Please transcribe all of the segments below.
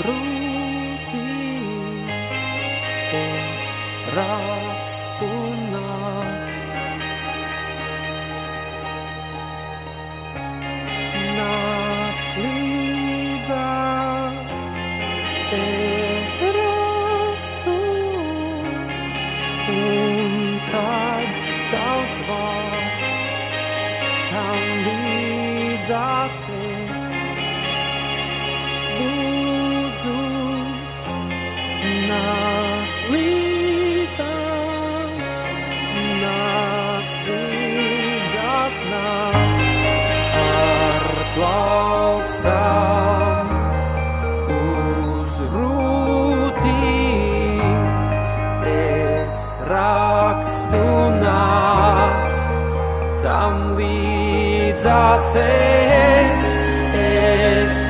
grūtīm es rakstu nāc. Nāc līdzās, es rakstu, un tad tavs vārds tam līdzās es lūdzu. Nāc līdzās, nāc līdzās, nāc ar plaukstām uz rūtīm. Es rakstu nāc, tam līdzās es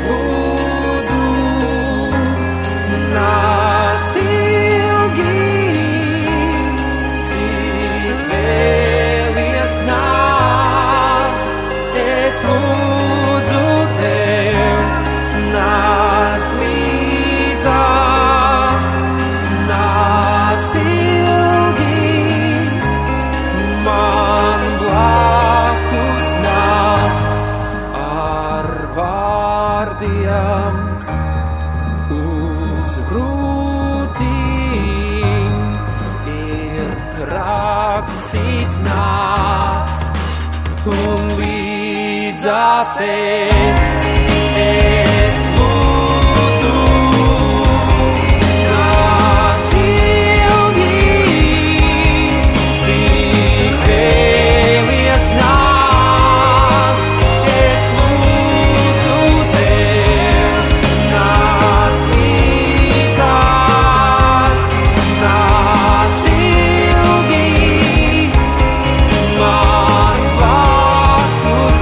lūdzu. Nāc ilgi, cik vēlies nāc, es lūdzu tev. Nāc līdzās, nāc ilgi, man blakus nāc ar vārdiem uz grūtīm. Ir rakstīts nāc, un līdzās es lūdzu. Nāc ilgi, cik vēlies nāc, es lūdzu tev. Nāc līdzās, nāc ilgi, man blakus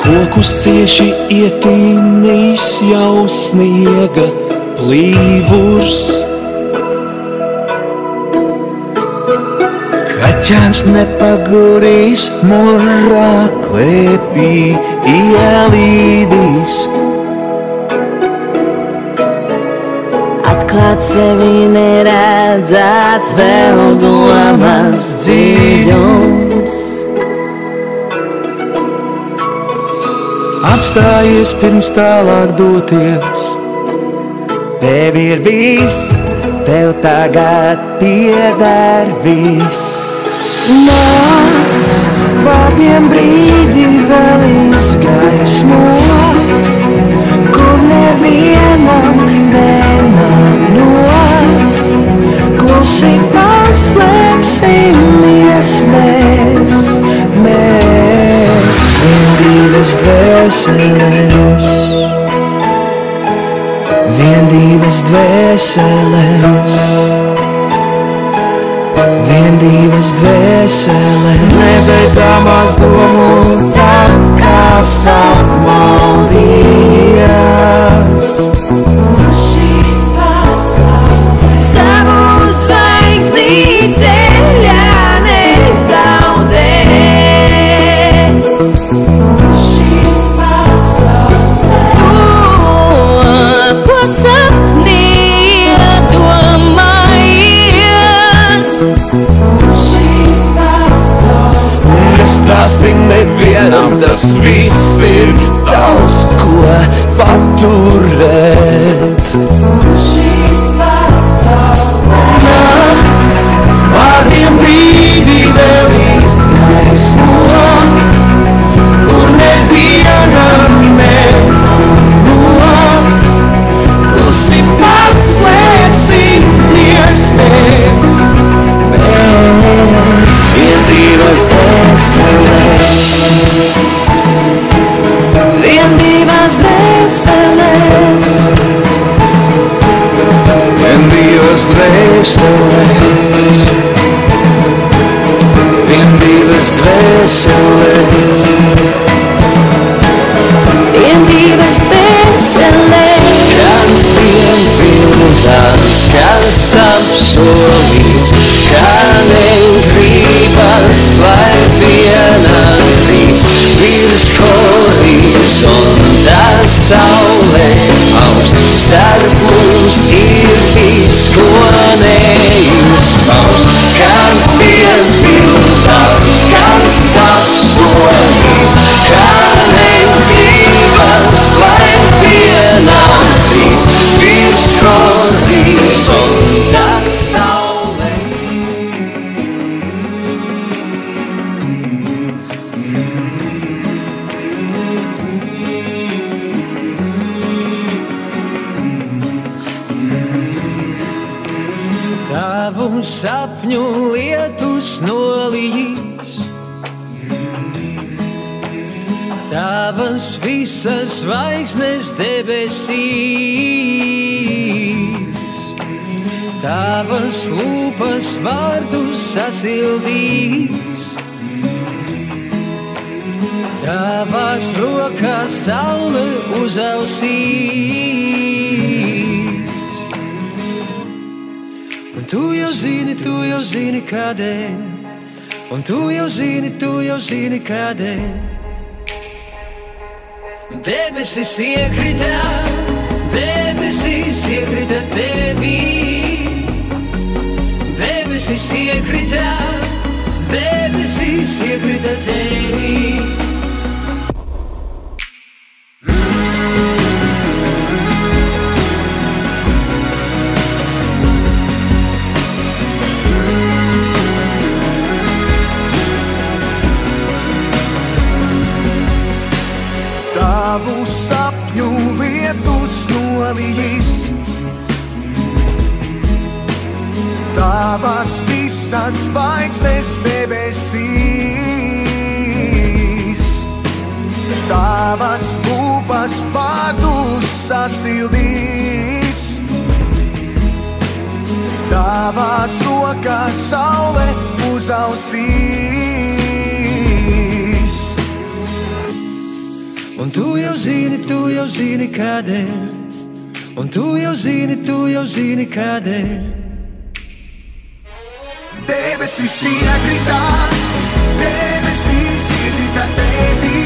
Kokus cieši ietīnīs jau sniega plīvurs. Kaķēns nepagurīs, murā klēpī ielīdīs. Atklāt sevi neredzēts, vēl domas dziļums. Apstājies pirms tālāk doties. Tev ir viss, tev tagad pieder viss. Nakts vārdiem brīdi vēl izgaismo, kur nevienam nemanot. Klusi paslēpsimies mēs, viendīvas dvēseles, viendīvas dvēseles, viendīvas dvēseles. Nebeidzamās domu takas apmaldījās. Savu zvaigzni ceļā nezaudē. Ko sapnī domājies? tas viss ir tavs, ko paturēt. Šīs pasaules Nāc, vārdiem brīdī vēl izgaismo, kur nevienam nebūno. Klusi paslēpsimies mēs, viendīvas dvēseles. viendīvās dvēseles. Viendīvas dvēseles. Viendīvas dvēseles. Viendīvas dvēseles. Kad piepildās, kas apsolīts, kā negribas, lai pienāks virs horizonta saule augst. Starp mums ir viss, ko neizpaust. Kad piepildās, kas apsolīts, kā negribas, lai pienāks virs horizonta saule. Tavu sapņu lietus nolīs, tavas visas zvaigznes debesīs, tavas lūpas vārdus sasildīs, tavās rokās saule uzausīs. Un tu jau zini kādēļ, un tu jau zini kādēļ. Debesis iekrita tevī, debesis iekrita tevī. Tavu sapņu lietus nolīs, tavas visas zvaigznes debesīs, tavas lūpas vārdus sasildīs, tavās rokās saule uzausīs. Un tu jau zini kādēļ, un tu jau zini kādēļ. Debesis iekrita tevī, debesis iekrita tevī,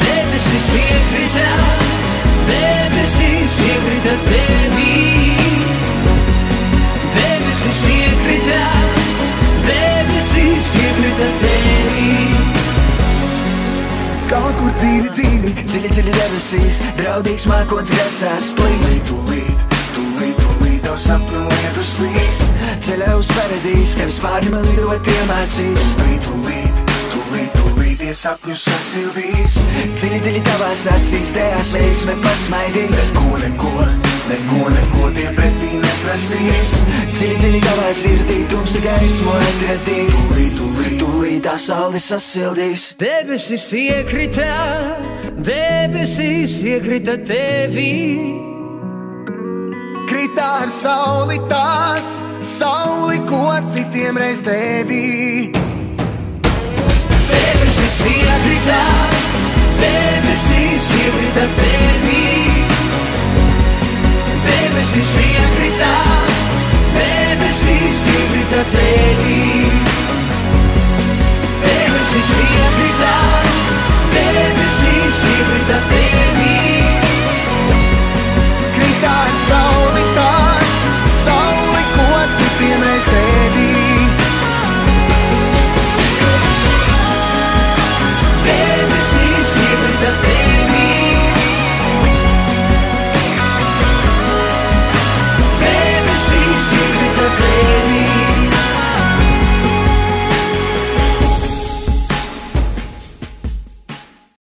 Debesis iekrita tevī, debesis iekrita tevī. kaut kur dziļi, Dziļi debesīs, draudīgs mākoņs grasās plīs. tūlīt, tavu sapņu lietus līs. Ceļā uz paradīs, tevis pārni man lidot iemācīs. Tūlīt, tie sapņus sasildīs. Dziļi tavās acīs, tajās veiksme pasmaidīs. Neko tie pretī neprasīs. Dziļi tavā sirdī, tumsa gaismu atradīs. Tūlīt tā saule sasildīs. Debesis iekrita tevī. Krita ar sauli tās, sauli, ko citiem reiz devī. Debesis iekrita